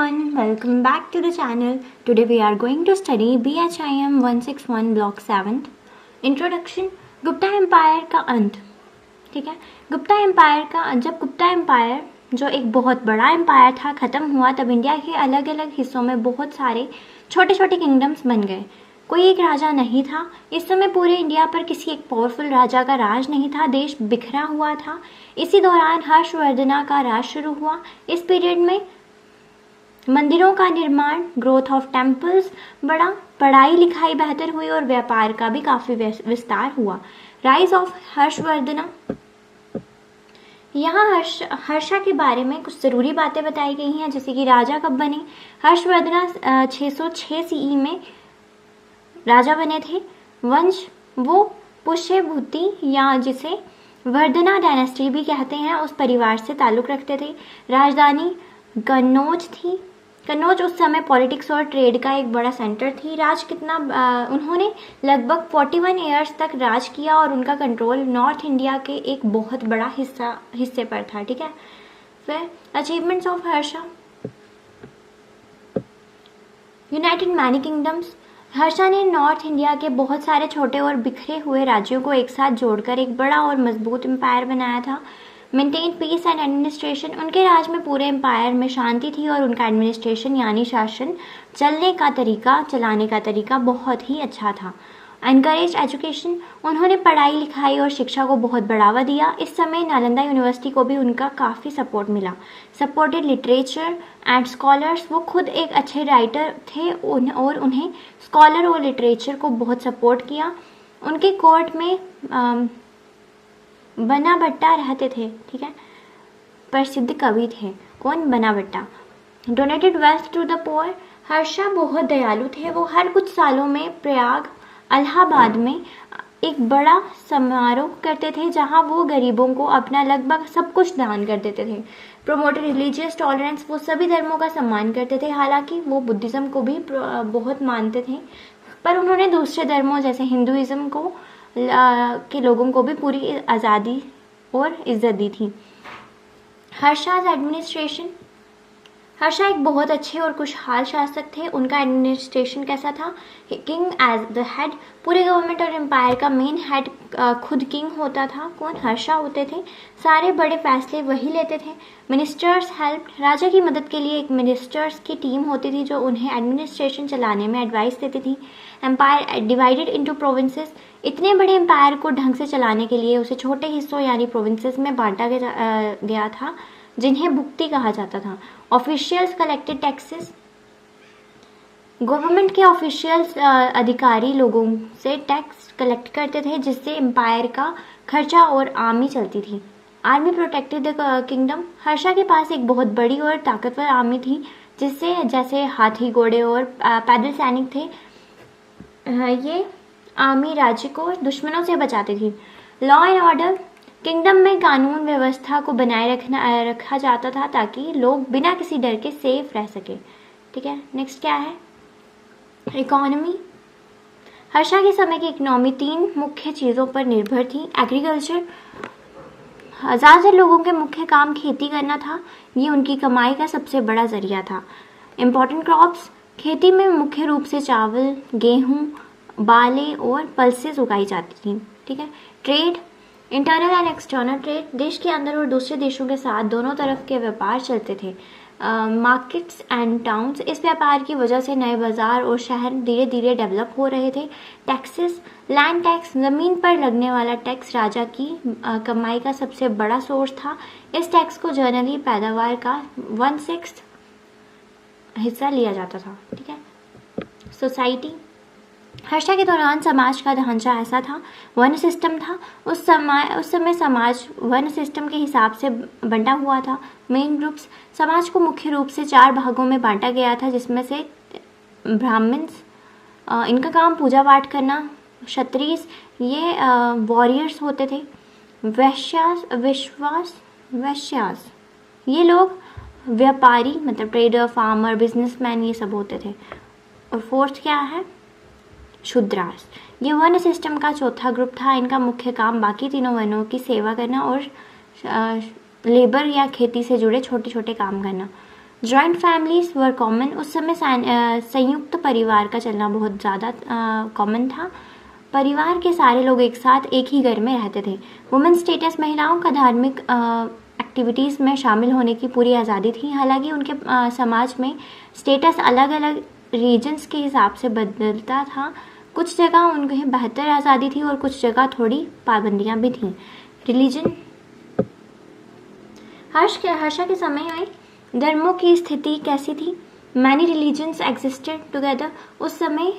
everyone, welcome back to the channel. Today we are going to study BHIM 161 Block 7th Introduction Gupta empire का अंत। ठीक है, Gupta empire का जब गुप्ता एम्पायर जो एक बहुत बड़ा एम्पायर था ख़त्म हुआ तब इंडिया के अलग अलग हिस्सों में बहुत सारे छोटे छोटे किंगडम्स बन गए। कोई एक राजा नहीं था। इस समय पूरे इंडिया पर किसी एक पावरफुल राजा का राज नहीं था। देश बिखरा हुआ था। इसी दौरान हर्षवर्धना का राज शुरू हुआ। इस पीरियड में मंदिरों का निर्माण, ग्रोथ ऑफ टेम्पल्स बढ़ा, पढ़ाई लिखाई बेहतर हुई और व्यापार का भी काफ़ी विस्तार हुआ। राइज ऑफ हर्षवर्धना, यहाँ हर्षा के बारे में कुछ ज़रूरी बातें बताई गई हैं, जैसे कि राजा कब बने। हर्षवर्धना 606 CE में राजा बने थे। वंश वो पुष्यभूति या जिसे वर्धना डायनेस्टी भी कहते हैं उस परिवार से ताल्लुक़ रखते थे। राजधानी कन्नौज थी। कन्नौज उस समय पॉलिटिक्स और ट्रेड का एक बड़ा सेंटर थी। उन्होंने लगभग 41 ईयर्स तक राज किया और उनका कंट्रोल नॉर्थ इंडिया के एक बहुत बड़ा हिस्से पर था। ठीक है, फिर achievements of Harsha, United many kingdoms. Harsha ने नॉर्थ इंडिया के बहुत सारे छोटे और बिखरे हुए राज्यों को एक साथ जोड़कर एक बड़ा और मजबूत एम्पायर बनाया था। मेंटेन पीस एंड एडमिनिस्ट्रेशन, उनके राज में पूरे एम्पायर में शांति थी और उनका एडमिनिस्ट्रेशन यानी शासन चलाने का तरीका बहुत ही अच्छा था। एनकरेज एजुकेशन, उन्होंने पढ़ाई लिखाई और शिक्षा को बहुत बढ़ावा दिया। इस समय नालंदा यूनिवर्सिटी को भी उनका काफ़ी सपोर्ट मिला। सपोर्टेड लिटरेचर एंड स्कॉलर्स, वो खुद एक अच्छे राइटर थे और उन्हें स्कॉलर और लिटरेचर को बहुत सपोर्ट किया। उनके कोर्ट में बना भट्टा रहते थे। ठीक है, प्रसिद्ध कवि थे। कौन? Bana Bhatta. Donated wealth to the poor, Harsha बहुत दयालु थे। वो हर कुछ सालों में प्रयाग, इलाहाबाद में एक बड़ा समारोह करते थे जहां वो गरीबों को अपना लगभग सब कुछ दान कर देते थे। प्रोमोटेड रिलीजियस टॉलरेंस, वो सभी धर्मों का सम्मान करते थे। हालांकि वो बुद्धिज्म को भी बहुत मानते थे, पर उन्होंने दूसरे धर्मों जैसे हिंदुइज्म के लोगों को भी पूरी आज़ादी और इज्जत दी थी। हर्षाज एडमिनिस्ट्रेशन, हर्षा एक बहुत अच्छे और खुशहाल शासक थे। उनका एडमिनिस्ट्रेशन कैसा था? किंग एज द हेड, पूरे गवर्नमेंट और एम्पायर का मेन हेड खुद किंग होता था। कौन? हर्षा होते थे। सारे बड़े फैसले वही लेते थे। मिनिस्टर्स हेल्प, राजा की मदद के लिए एक मिनिस्टर्स की टीम होती थी जो उन्हें एडमिनिस्ट्रेशन चलाने में एडवाइस देती थी। एम्पायर डिवाइडेड इनटू प्रोविंसेस, इतने बड़े एम्पायर को ढंग से चलाने के लिए उसे छोटे हिस्सों यानी प्रोविंसेस में बांटा गया था, जिन्हें भुक्ति कहा जाता था। ऑफिशियल्स कलेक्टेड टैक्सेस, गवर्नमेंट के ऑफिशियल्स अधिकारी लोगों से टैक्स कलेक्ट करते थे जिससे एम्पायर का खर्चा और आर्मी चलती थी। Army protected the kingdom, Harsha के पास एक बहुत बड़ी और ताकतवर आर्मी थी जिससे जैसे हाथी, घोड़े और पैदल सैनिक थे। ये आर्मी राज्य को दुश्मनों से बचाती थी। लॉ एंड ऑर्डर, किंगडम में कानून व्यवस्था को बनाए रखा जाता था ताकि लोग बिना किसी डर के सेफ रह सके। ठीक है, नेक्स्ट क्या है? इकोनॉमी, हर्षा के समय की इकोनॉमी 3 मुख्य चीज़ों पर निर्भर थी। एग्रीकल्चर, ज़्यादातर लोगों के मुख्य काम खेती करना था। ये उनकी कमाई का सबसे बड़ा जरिया था। इम्पोर्टेंट क्रॉप्स, खेती में मुख्य रूप से चावल, गेहूँ, बालें और पल्सेस उगाई जाती थी। ठीक है, trade, internal and external trade, देश के अंदर और दूसरे देशों के साथ दोनों तरफ के व्यापार चलते थे। मार्केट्स एंड टाउन्स, इस व्यापार की वजह से नए बाजार और शहर धीरे धीरे डेवलप हो रहे थे। टैक्सेस, लैंड टैक्स, ज़मीन पर लगने वाला टैक्स राजा की कमाई का सबसे बड़ा सोर्स था। इस टैक्स को जनरली पैदावार का 1/6 हिस्सा लिया जाता था। ठीक है, सोसाइटी, हर्षा के दौरान समाज का ढांचा ऐसा था, वर्ण सिस्टम था। उस समय समाज वर्ण सिस्टम के हिसाब से बंटा हुआ था। मेन ग्रुप्स, समाज को मुख्य रूप से 4 भागों में बांटा गया था, जिसमें से ब्राह्मण्स, इनका काम पूजा पाठ करना। क्षत्रिय, ये वॉरियर्स होते थे। वैश्यास, ये लोग व्यापारी मतलब ट्रेडर, फार्मर, बिजनेसमैन, ये सब होते थे। और फोर्थ क्या है? शूद्रास, ये वर्ण सिस्टम का चौथा ग्रुप था। इनका मुख्य काम बाकी तीनों वर्णों की सेवा करना और लेबर या खेती से जुड़े छोटे छोटे काम करना। जॉइंट फैमिलीज वर कॉमन, उस समय संयुक्त परिवार का चलना बहुत ज़्यादा कॉमन था। परिवार के सारे लोग एक साथ एक ही घर में रहते थे। वुमेन स्टेटस, महिलाओं का धार्मिक एक्टिविटीज़ में शामिल होने की पूरी आज़ादी थी। हालांकि उनके समाज में स्टेटस अलग अलग रीजन्स के हिसाब से बदलता था। कुछ जगह उन्हें बेहतर आज़ादी थी और कुछ जगह थोड़ी पाबंदियाँ भी थीं। रिलीजन, हर्षा के समय में धर्मों की स्थिति कैसी थी? मैनी रिलीजन्स एग्जिस्टेड टुगेदर, उस समय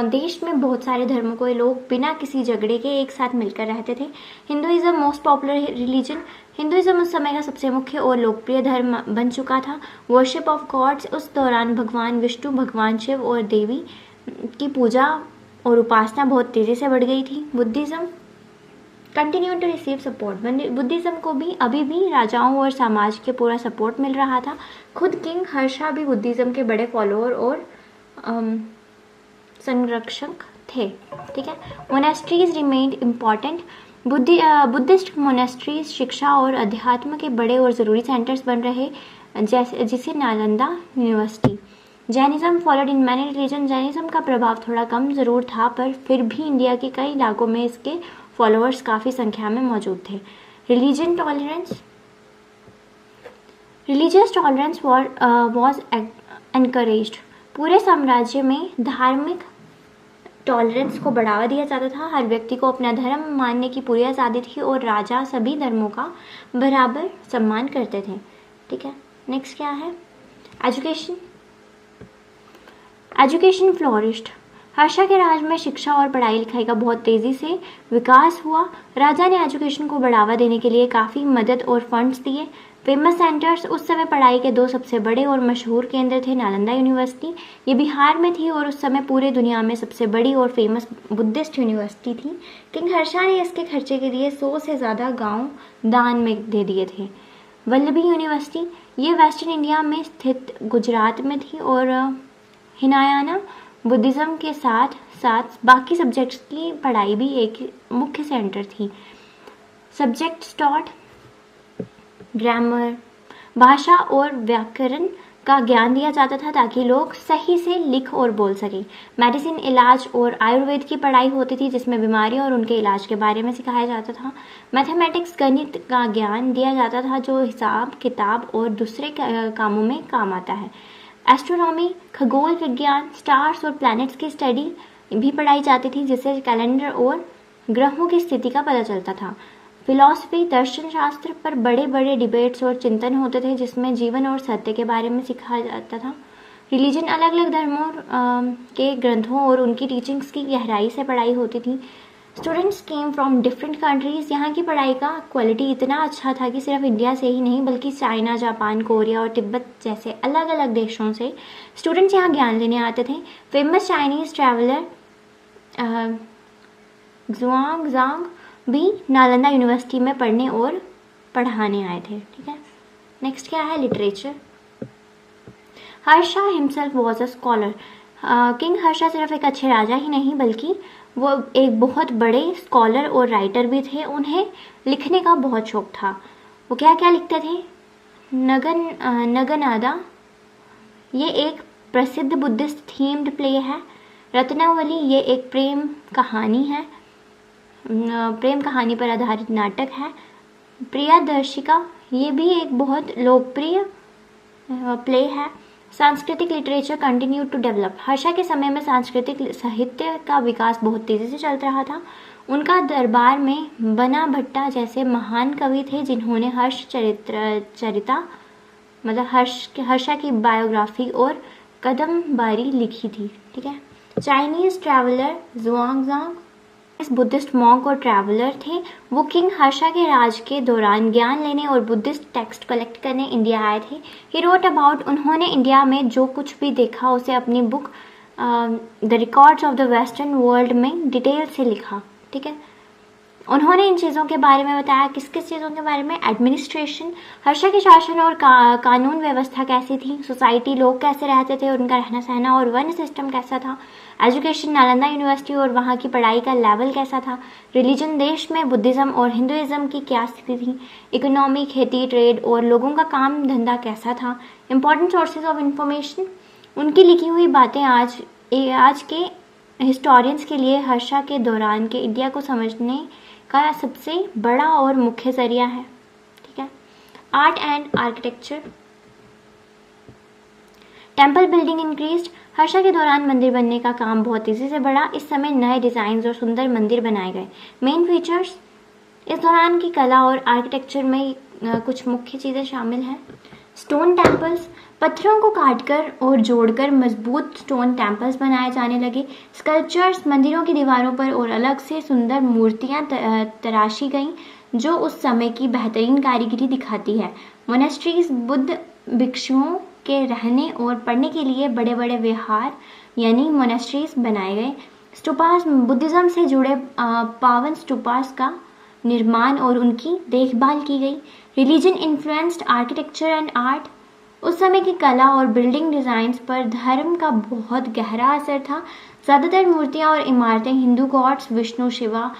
देश में बहुत सारे धर्मों को लोग बिना किसी झगड़े के एक साथ मिलकर रहते थे। Hinduism most popular religion, Hinduism उस समय का सबसे मुख्य और लोकप्रिय धर्म बन चुका था। वर्शिप ऑफ गॉड्स, उस दौरान भगवान विष्णु, भगवान शिव और देवी की पूजा और उपासना बहुत तेज़ी से बढ़ गई थी। Buddhism continue to receive support, Buddhism को भी अभी भी राजाओं और समाज के पूरा सपोर्ट मिल रहा था। खुद किंग हर्षा भी बुद्धिज़्म के बड़े फॉलोअर और संरक्षक थे। ठीक है। Monasteries remained important, Buddhist monasteries शिक्षा और अध्यात्म के बड़े और ज़रूरी सेंटर्स बन रहे, जिसे Nalanda university. Jainism followed in many religion, Jainism का प्रभाव थोड़ा कम ज़रूर था, पर फिर भी इंडिया के कई इलाकों में इसके फॉलोअर्स काफ़ी संख्या में मौजूद थे। Religion tolerance, religious tolerance was encouraged, पूरे साम्राज्य में धार्मिक टॉलरेंस को बढ़ावा दिया जाता था। हर व्यक्ति को अपना धर्म मानने की पूरी आज़ादी थी और राजा सभी धर्मों का बराबर सम्मान करते थे। ठीक है। नेक्स्ट क्या है? एजुकेशन, एजुकेशन फ्लोरिश्ड, हर्षा के राज में शिक्षा और पढ़ाई लिखाई का बहुत तेज़ी से विकास हुआ। राजा ने एजुकेशन को बढ़ावा देने के लिए काफ़ी मदद और फंड्स दिए। फेमस सेंटर्स, उस समय पढ़ाई के दो सबसे बड़े और मशहूर केंद्र थे। नालंदा यूनिवर्सिटी, ये बिहार में थी और उस समय पूरे दुनिया में सबसे बड़ी और फेमस बुद्धिस्ट यूनिवर्सिटी थी। किंग हर्षा ने इसके खर्चे के लिए 100 से ज़्यादा गांव दान में दे दिए थे। वल्लभी यूनिवर्सिटी, ये वेस्टर्न इंडिया में स्थित गुजरात में थी और हिनायाना बुद्धिज़्म के साथ साथ बाकी सब्जेक्ट्स की पढ़ाई भी एक मुख्य सेंटर थी। सब्जेक्ट्स टॉट ग्रामर, भाषा और व्याकरण का ज्ञान दिया जाता था ताकि लोग सही से लिख और बोल सकें। मेडिसिन, इलाज और आयुर्वेद की पढ़ाई होती थी जिसमें बीमारियों और उनके इलाज के बारे में सिखाया जाता था। मैथमेटिक्स, गणित का ज्ञान दिया जाता था जो हिसाब किताब और दूसरे कामों में काम आता है। एस्ट्रोनॉमी, खगोल विज्ञान, स्टार्स और प्लैनेट्स की स्टडी भी पढ़ाई जाती थी जिससे कैलेंडर और ग्रहों की स्थिति का पता चलता था। फिलॉसफी, दर्शन शास्त्र पर बड़े बड़े डिबेट्स और चिंतन होते थे जिसमें जीवन और सत्य के बारे में सिखाया जाता था। रिलीजन, अलग अलग धर्मों के ग्रंथों और उनकी टीचिंग्स की गहराई से पढ़ाई होती थी। Students came from different countries, यहाँ की पढ़ाई का क्वालिटी इतना अच्छा था कि सिर्फ इंडिया से ही नहीं बल्कि चाइना, जापान, कोरिया और तिब्बत जैसे अलग अलग देशों से स्टूडेंट्स यहाँ ज्ञान लेने आते थे। फेमस चाइनीज ट्रैवलर ज़ुआंग भी नालंदा यूनिवर्सिटी में पढ़ने और पढ़ाने आए थे। ठीक है। नेक्स्ट क्या है? Literature, Harsha himself was a scholar, king Harsha सिर्फ एक अच्छे राजा ही नहीं बल्कि वो एक बहुत बड़े स्कॉलर और राइटर भी थे। उन्हें लिखने का बहुत शौक था। वो क्या क्या लिखते थे? नगनादा, ये एक प्रसिद्ध बुद्धिस्ट थीम्ड प्ले है। रत्नावली, ये एक प्रेम कहानी है, प्रेम कहानी पर आधारित नाटक है। प्रियदर्शिका, ये भी एक बहुत लोकप्रिय प्ले है। सांस्कृतिक literature continue to develop, Harsha के समय में सांस्कृतिक साहित्य का विकास बहुत तेज़ी से चल रहा था। उनका दरबार में बना भट्टा जैसे महान कवि थे जिन्होंने चरिता मतलब हर्षा की बायोग्राफी और कदमबारी लिखी थी। ठीक है। चाइनीज ट्रैवलर ज़ुआंग इस बुद्धिस्ट मॉन्क और ट्रैवलर थे। वो किंग हर्षा के राज के दौरान ज्ञान लेने और बुद्धिस्ट टेक्स्ट कलेक्ट करने इंडिया आए थे। ही रोट अबाउट, उन्होंने इंडिया में जो कुछ भी देखा उसे अपनी book the records of the western world में डिटेल से लिखा। ठीक है। उन्होंने इन चीज़ों के बारे में बताया। किस किस चीज़ों के बारे में? एडमिनिस्ट्रेशन, हर्षा के शासन और कानून व्यवस्था कैसी थी, सोसाइटी, लोग कैसे रहते थे, उनका रहना सहना और वन सिस्टम कैसा था, एजुकेशन, नालंदा यूनिवर्सिटी और वहाँ की पढ़ाई का लेवल कैसा था, रिलीजन, देश में बुद्धिज़्म और हिंदुइज्म की क्या स्थिति थी, इकोनॉमी, खेती, ट्रेड और लोगों का काम धंधा कैसा था, इंपॉर्टेंट सोर्सेज ऑफ इंफॉर्मेशन। उनकी लिखी हुई बातें आज के हिस्टोरियंस के लिए हर्षा के दौरान के इंडिया को समझने का सबसे बड़ा और मुख्य जरिया है। ठीक है। Art and architecture, temple building increased. Harsha के दौरान मंदिर बनने का काम बहुत तेजी से बढ़ा। इस समय नए डिजाइन और सुंदर मंदिर बनाए गए। मेन फीचर्स, इस दौरान की कला और आर्किटेक्चर में कुछ मुख्य चीजें शामिल हैं। स्टोन टेम्पल्स, पत्थरों को काटकर और जोड़कर मजबूत स्टोन टेम्पल्स बनाए जाने लगे। स्कल्पचर्स, मंदिरों की दीवारों पर और अलग से सुंदर मूर्तियां तराशी गईं जो उस समय की बेहतरीन कारीगरी दिखाती है। मोनेस्ट्रीज, बुद्ध भिक्षुओं के रहने और पढ़ने के लिए बड़े बड़े विहार यानी मोनेस्ट्रीज बनाए गए। स्टूपास, बुद्धिज्म से जुड़े पावन स्टूपास का निर्माण और उनकी देखभाल की गई। Religion influenced architecture and art, उस समय की कला और बिल्डिंग डिजाइन्स पर धर्म का बहुत गहरा असर था। ज़्यादातर मूर्तियां और इमारतें हिंदू गॉड्स विष्णु, शिवा,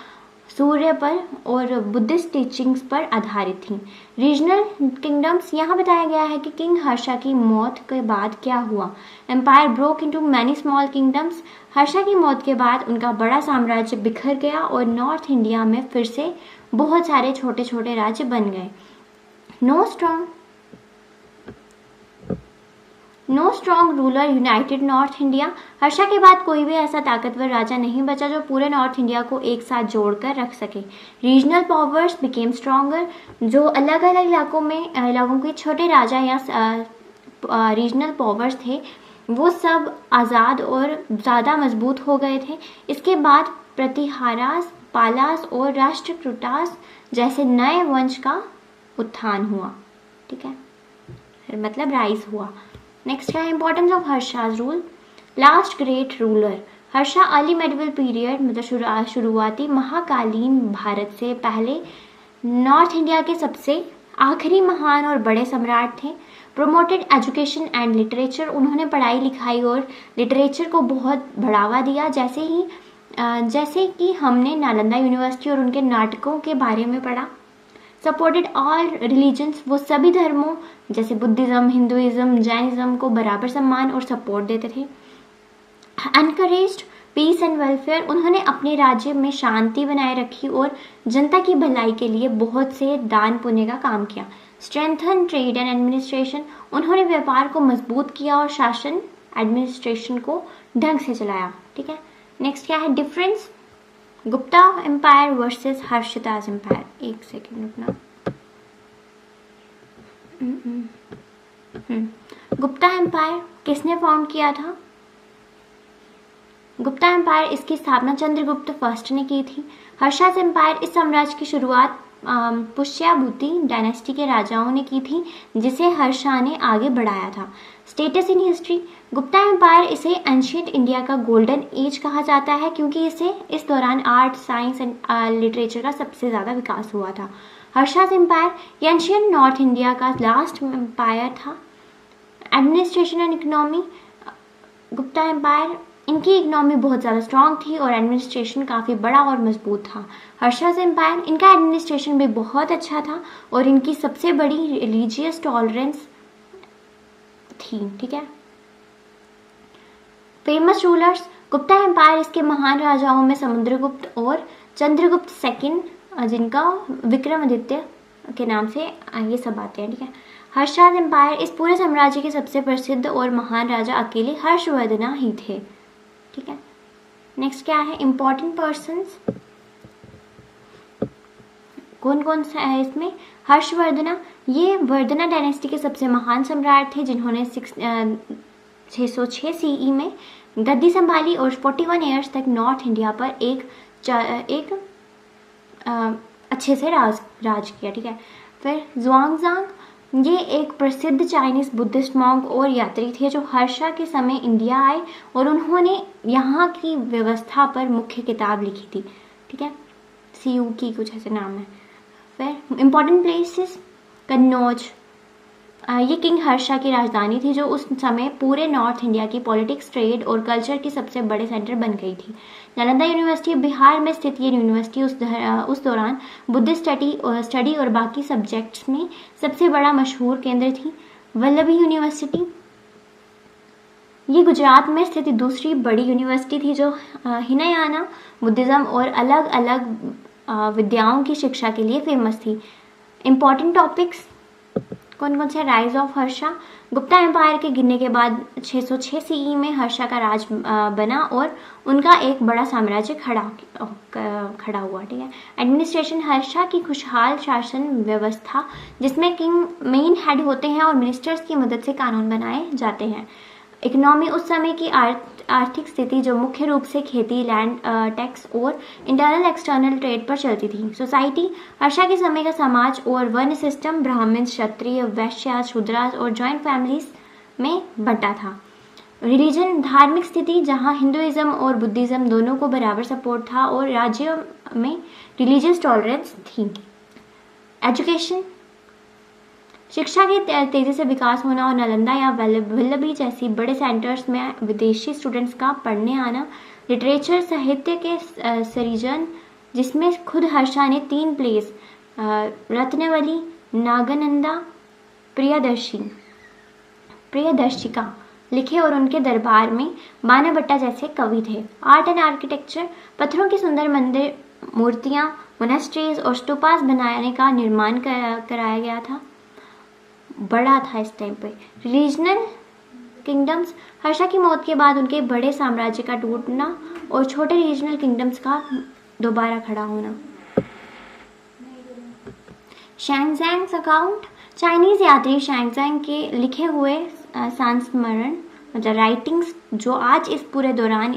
सूर्य पर और बुद्धिस्ट टीचिंग्स पर आधारित थीं। रीजनल किंगडम्स, यहाँ बताया गया है कि किंग हर्षा की मौत के बाद क्या हुआ। Empire broke into many small kingdoms, Harsha की मौत के बाद उनका बड़ा साम्राज्य बिखर गया और नॉर्थ इंडिया में फिर से बहुत सारे छोटे छोटे राज्य बन गए। No strong ruler united north India, Harsha के बाद कोई भी ऐसा ताकतवर राजा नहीं बचा जो पूरे नॉर्थ इंडिया को एक साथ जोड़कर रख सके। रीजनल पावर्स बिकेम स्ट्रॉन्गर, जो अलग अलग इलाकों के छोटे राजा या रीजनल पावर्स थे वो सब आज़ाद और ज़्यादा मजबूत हो गए थे। इसके बाद प्रतिहारास, पालास और राष्ट्रकूटास जैसे नए वंश का उत्थान हुआ। ठीक है, मतलब राइज हुआ। नेक्स्ट क्या है? Importance of Harsha's rule. Last great ruler, Harsha early medieval period मतलब शुरुआती महाकालीन भारत से पहले नॉर्थ इंडिया के सबसे आखिरी महान और बड़े सम्राट थे। प्रोमोटेड एजुकेशन एंड लिटरेचर, उन्होंने पढ़ाई लिखाई और लिटरेचर को बहुत बढ़ावा दिया। जैसे कि हमने नालंदा यूनिवर्सिटी और उनके नाटकों के बारे में पढ़ा। सपोर्टेड ऑल रिलीजन्स, वो सभी धर्मों जैसे बुद्धिज्म, हिंदुइज्म, जैनिज्म को बराबर सम्मान और सपोर्ट देते थे। एनकरेज्ड पीस एंड वेलफेयर, उन्होंने अपने राज्य में शांति बनाए रखी और जनता की भलाई के लिए बहुत से दान पुण्य का काम किया। स्ट्रेंथन ट्रेड एंड एडमिनिस्ट्रेशन, उन्होंने व्यापार को मजबूत किया और शासन एडमिनिस्ट्रेशन को ढंग से चलाया। ठीक है, नेक्स्ट क्या है? डिफरेंस गुप्ता एम्पायर वर्सेस हर्षिताज एम्पायर। एक सेकेंड रुकना। गुप्ता एम्पायर किसने फाउंड किया था? गुप्ता एम्पायर, इसकी स्थापना चंद्रगुप्त फर्स्ट ने की थी। हर्षाज एम्पायर, इस साम्राज्य की शुरुआत पुष्याभूति डायनेस्टी के राजाओं ने की थी जिसे हर्षा ने आगे बढ़ाया था। Status in history, Gupta empire, इसे एंशियंट इंडिया का गोल्डन एज कहा जाता है क्योंकि इस दौरान आर्ट, साइंस एंड लिटरेचर का सबसे ज़्यादा विकास हुआ था। Harsha's empire ancient north India का लास्ट एम्पायर था। Administration and economy, Gupta empire, इनकी इकोनॉमी बहुत ज़्यादा स्ट्रॉन्ग थी और एडमिनिस्ट्रेशन काफ़ी बड़ा और मजबूत था। हर्षाज एम्पायर, इनका एडमिनिस्ट्रेशन भी बहुत अच्छा था और इनकी सबसे बड़ी रिलीजियस टॉलरेंस थी। ठीक है, फेमस रूलर्स, गुप्ता एम्पायर, इसके महान राजाओं में समुद्रगुप्त और चंद्रगुप्त सेकंड, जिनका विक्रमादित्य के नाम से ये सब आते हैं। ठीक है, हर्षाज एम्पायर, इस पूरे साम्राज्य के सबसे प्रसिद्ध और महान राजा अकेले हर्षवर्धना ही थे। ठीक है, नेक्स्ट क्या है? इंपॉर्टेंट पर्सन्स कौन कौन सा है इसमें? हर्षवर्धना, ये वर्धना डायनेस्टी के सबसे महान सम्राट थे जिन्होंने 606 सीई में गद्दी संभाली और 41 ईयर्स तक नॉर्थ इंडिया पर एक अच्छे से राज किया। ठीक है, फिर ज़ुआंगज़ांग, ये एक प्रसिद्ध चाइनीज बुद्धिस्ट मॉन्क और यात्री थे जो हर्षा के समय इंडिया आए और उन्होंने यहाँ की व्यवस्था पर मुख्य किताब लिखी थी। ठीक है, सियू की कुछ ऐसे नाम है। फिर इम्पॉर्टेंट प्लेसेस, कन्नौज, ये किंग हर्षा की राजधानी थी जो उस समय पूरे नॉर्थ इंडिया की पॉलिटिक्स, ट्रेड और कल्चर की सबसे बड़े सेंटर बन गई थी। नालंदा यूनिवर्सिटी बिहार में स्थित ये यूनिवर्सिटी उस दौरान बुद्धिस्ट स्टडी और बाकी सब्जेक्ट्स में सबसे बड़ा मशहूर केंद्र थी। वल्लभी यूनिवर्सिटी, ये गुजरात में स्थित दूसरी बड़ी यूनिवर्सिटी थी जो हिनायाना बुद्धिज्म और अलग अलग विद्याओं की शिक्षा के लिए फेमस थी। इम्पॉर्टेंट टॉपिक्स कौन कौन से? Rise of Harsha, Gupta empire के गिरने के बाद 606 सीई में हर्षा का राज बना और उनका एक बड़ा साम्राज्य खड़ा हुआ। ठीक है। एडमिनिस्ट्रेशन, हर्षा की खुशहाल शासन व्यवस्था जिसमें किंग मेन हेड होते हैं और मिनिस्टर्स की मदद से कानून बनाए जाते हैं। इकोनॉमी, उस समय की आर्थिक स्थिति जो मुख्य रूप से खेती, लैंड टैक्स और इंटरनल एक्सटर्नल ट्रेड पर चलती थी। सोसाइटी, हर्षा के समय का समाज और वर्ण सिस्टम ब्राह्मण, क्षत्रिय, वैश्य, शूद्रास और जॉइंट फैमिलीज में बंटा था। रिलीजन, धार्मिक स्थिति जहां हिंदुइज्म और बुद्धिज्म दोनों को बराबर सपोर्ट था और राज्यों में रिलीजियस टॉलरेंस थी। एजुकेशन, शिक्षा के तेजी से विकास होना और नालंदा या वल्लभी जैसी बड़े सेंटर्स में विदेशी स्टूडेंट्स का पढ़ने आना। लिटरेचर, साहित्य के सृजन जिसमें खुद हर्षा ने 3 प्लेस रत्नवली, नागानंदा, प्रियदर्शिका लिखे और उनके दरबार में बाणाभट्टा जैसे कवि थे। आर्ट एंड आर्किटेक्चर, पत्थरों की सुंदर मंदिर, मूर्तियां, मोनेस्ट्रीज और स्तूपास बनाने का निर्माण कराया गया था, बड़ा था इस टाइम पे। रिलीजनल किंगडम्स, हर्षा की मौत के बाद उनके बड़े साम्राज्य का टूटना और छोटे रीजनल किंगडम्स का दोबारा खड़ा होना। शैंगजैंग अकाउंट, चाइनीज यात्री शैंगजैंग के लिखे हुए संस्मरण मतलब राइटिंग्स जो आज इस पूरे दौरान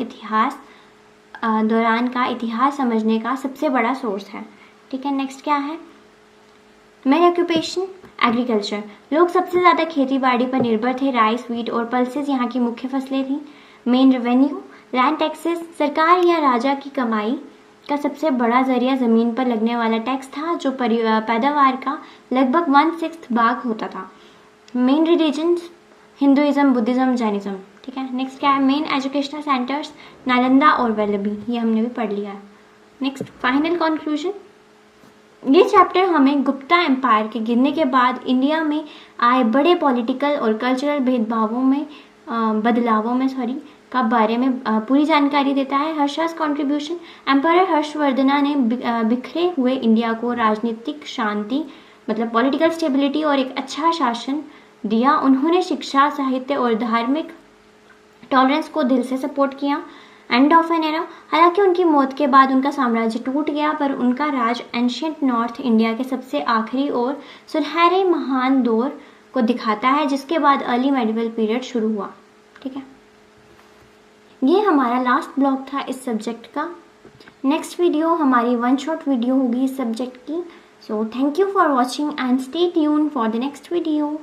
का इतिहास समझने का सबसे बड़ा सोर्स है। ठीक है। नेक्स्ट क्या है? मेन ऑक्यूपेशन, एग्रीकल्चर, लोग सबसे ज्यादा खेती बाड़ी पर निर्भर थे। राइस, व्हीट और पल्सेस यहाँ की मुख्य फसलें थी। मेन रेवेन्यू, लैंड टैक्सेस, सरकार या राजा की कमाई का सबसे बड़ा जरिया जमीन पर लगने वाला टैक्स था जो पैदावार का लगभग 1/6 भाग होता था। Main religions, Hinduism, Buddhism, Jainism. ठीक है। नेक्स्ट क्या है? मेन एजुकेशनल सेंटर्स, नालंदा और वल्लभी, ये हमने भी पढ़ लिया है। नेक्स्ट फाइनल कंक्लूजन, ये चैप्टर हमें गुप्ता एम्पायर के गिरने के बाद इंडिया में आए बड़े पॉलिटिकल और कल्चरल बदलावों में का बारे में पूरी जानकारी देता है। हर्षास कंट्रीब्यूशन, एम्पायर हर्षवर्धना ने बिखरे हुए इंडिया को राजनीतिक शांति मतलब पॉलिटिकल स्टेबिलिटी और एक अच्छा शासन दिया। उन्होंने शिक्षा, साहित्य और धार्मिक टॉलरेंस को दिल से सपोर्ट किया। एंड ऑफ एन एरा, हालांकि उनकी मौत के बाद उनका साम्राज्य टूट गया पर उनका राज एंशियंट नॉर्थ इंडिया के सबसे आखिरी और सुनहरे महान दौर को दिखाता है जिसके बाद अर्ली मेडिवल पीरियड शुरू हुआ। ठीक है। ये हमारा लास्ट ब्लॉग था इस सब्जेक्ट का। नेक्स्ट वीडियो हमारी 1 शॉट वीडियो होगी इस सब्जेक्ट की। So thank you for watching and stay tune for the next video.